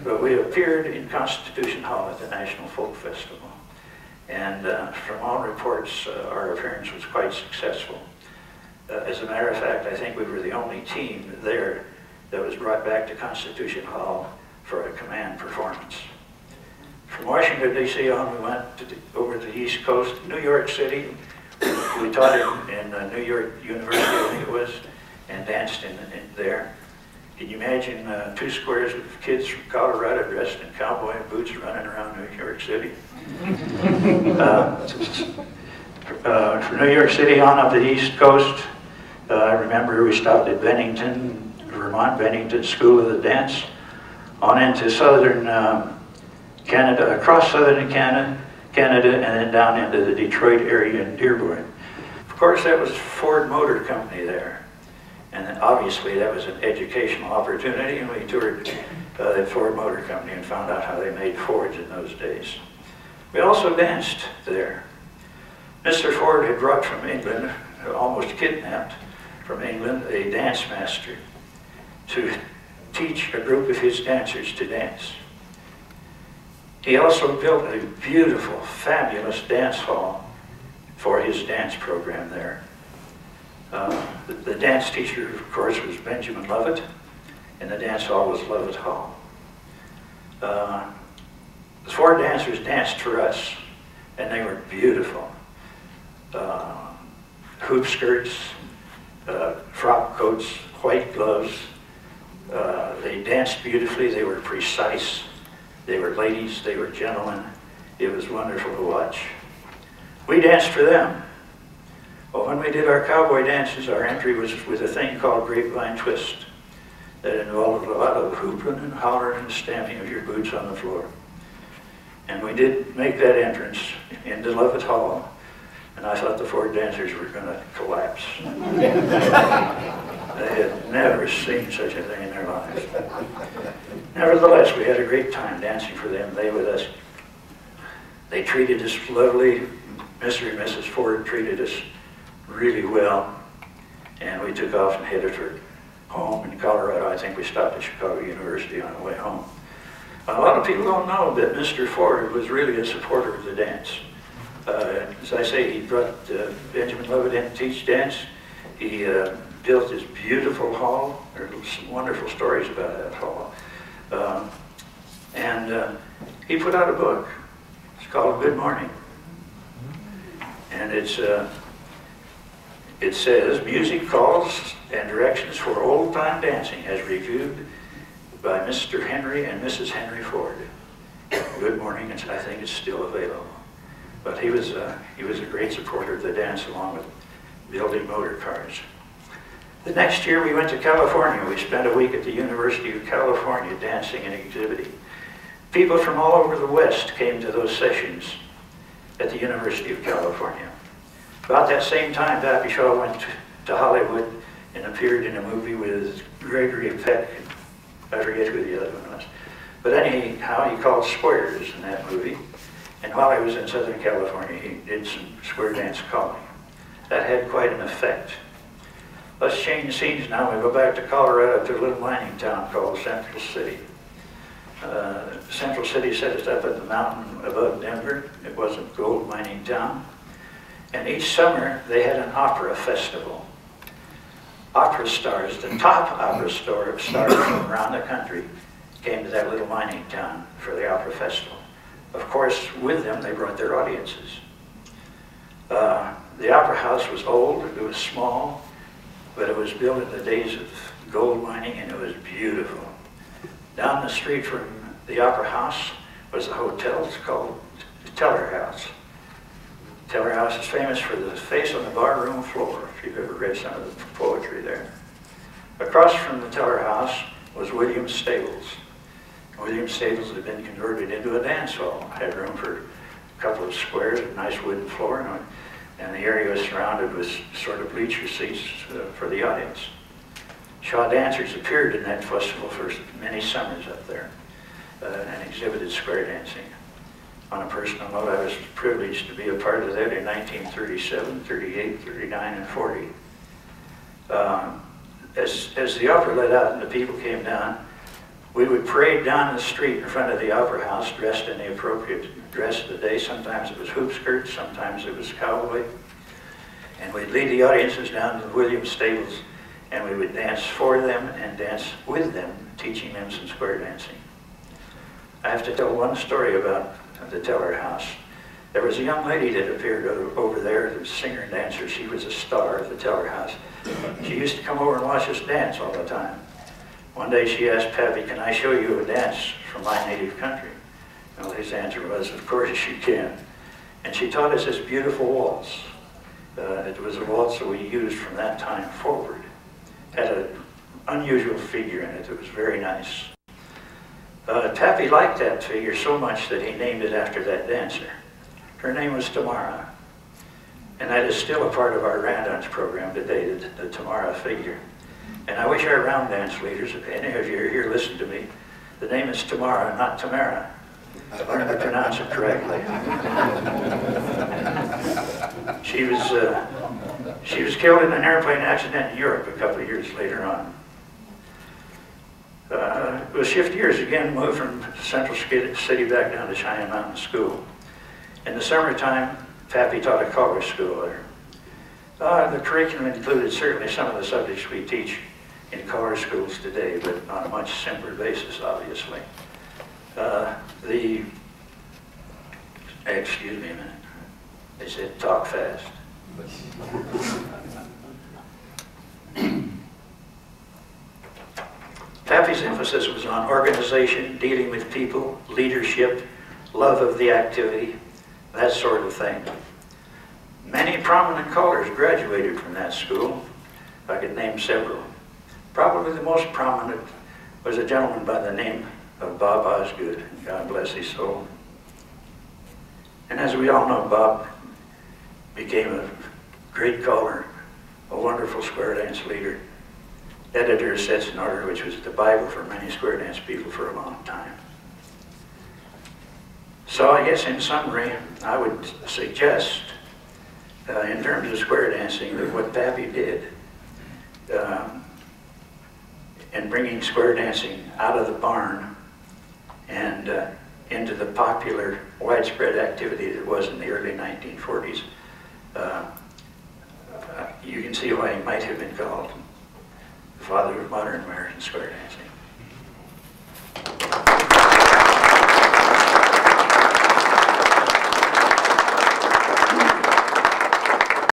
But we appeared in Constitution Hall at the National Folk Festival. And from all reports, our appearance was quite successful. As a matter of fact, I think we were the only team there that was brought back to Constitution Hall for a command performance. From Washington, D.C. on, we went over to the East Coast, New York City. We taught in New York University, I think it was, and danced in there. Can you imagine 2 squares of kids from Colorado dressed in cowboy boots running around New York City? From New York City on up the East Coast, I remember we stopped at Bennington, Vermont, Bennington School of the Dance, on into southern Canada, across southern Canada, and then down into the Detroit area in Dearborn. Of course, that was Ford Motor Company there. And then obviously that was an educational opportunity, and we toured the Ford Motor Company and found out how they made Fords in those days. We also danced there. Mr. Ford had brought from England, almost kidnapped from England, a dance master to teach a group of his dancers to dance. He also built a beautiful, fabulous dance hall for his dance program there. The dance teacher, of course, was Benjamin Lovett, and the dance hall was Lovett Hall. The 4 dancers danced for us, and they were beautiful. Hoop skirts, frock coats, white gloves. They danced beautifully, they were precise. They were ladies, they were gentlemen. It was wonderful to watch. We danced for them. Well, when we did our cowboy dances, our entry was with a thing called grapevine twist that involved a lot of hooping and hollering and stamping of your boots on the floor. And we did make that entrance into Lovett Hall, and I thought the 4 dancers were going to collapse. They had never seen such a thing in their lives. Nevertheless, we had a great time dancing for them, they with us. They treated us lovely. Mr. and Mrs. Ford treated us really well, and we took off and headed for home in Colorado. I think we stopped at Chicago University on the way home. A lot of people don't know that Mr. Ford was really a supporter of the dance. As I say, he brought Benjamin Lovett in to teach dance. He built this beautiful hall. There are some wonderful stories about that hall. And he put out a book. It's called Good Morning. And it says, Music Calls and Directions for Old-Time Dancing as reviewed by Mr. Henry and Mrs. Henry Ford. Good Morning, and I think it's still available. But he was a great supporter of the dance along with building motor cars. The next year we went to California. We spent a week at the University of California dancing and exhibiting. People from all over the West came to those sessions at the University of California. About that same time, Pappy went to Hollywood and appeared in a movie with Gregory Peck. I forget who the other one was. But anyhow, he called squares in that movie. And while he was in Southern California, he did some square dance calling. That had quite an effect. Let's change scenes now. We go back to Colorado to a little mining town called Central City. Central City set us up at the mountain above Denver. It was a gold mining town. And each summer they had an opera festival. Opera stars, the top opera stars from around the country came to that little mining town for the opera festival. Of course, with them they brought their audiences. The opera house was old, it was small, but it was built in the days of gold mining, and it was beautiful. Down the street from the opera house was a hotel. It's called the Teller House. Teller House is famous for the face on the barroom floor, if you've ever read some of the poetry there. Across from the Teller House was Williams Stables. Williams Stables had been converted into a dance hall. It had room for a couple of squares, a nice wooden floor, and the area was surrounded with sort of bleacher seats for the audience. Shaw dancers appeared in that festival for many summers up there and exhibited square dancing. On a personal note, I was privileged to be a part of that in 1937, 38, 39, and 40. As the opera let out and the people came down, We would parade down the street in front of the Opera House dressed in the appropriate dress of the day. Sometimes it was hoop skirts, sometimes it was cowboy. And we'd lead the audiences down to the Williams stables, and we would dance for them and dance with them, teaching them some square dancing. I have to tell one story about the Teller House. There was a young lady that appeared over there, the singer and dancer. She was a star of the Teller House. She used to come over and watch us dance all the time. One day she asked Pappy, "Can I show you a dance from my native country?" Well, his answer was, "Of course you can." And she taught us this beautiful waltz. It was a waltz that we used from that time forward. Had an unusual figure in it. It was very nice. Pappy liked that figure so much that he named it after that dancer. Her name was Tamara. And that is still a part of our round dance program today, the Tamara figure. And I wish our round dance leaders, if any of you are here, listen to me. The name is Tamara, not Tamara. Learn to pronounce it correctly. She was killed in an airplane accident in Europe a couple of years later on. We'll shift gears again, move from Central City back down to Cheyenne Mountain School. In the summertime, Pappy taught a color school there. The curriculum included certainly some of the subjects we teach in color schools today, but on a much simpler basis, obviously. Excuse me a minute. They said talk fast. Pappy's emphasis was on organization, dealing with people, leadership, love of the activity, that sort of thing. Many prominent colors graduated from that school. I could name several. Probably the most prominent was a gentleman by the name of Bob Osgood. God bless his soul. And as we all know, Bob became a great caller, a wonderful square dance leader, editor of Sets in Order, which was the Bible for many square dance people for a long time. So I guess in summary, I would suggest, in terms of square dancing, that what Pappy did in bringing square dancing out of the barn and into the popular, widespread activity that it was in the early 1940s, you can see why he might have been called the father of modern American square dancing.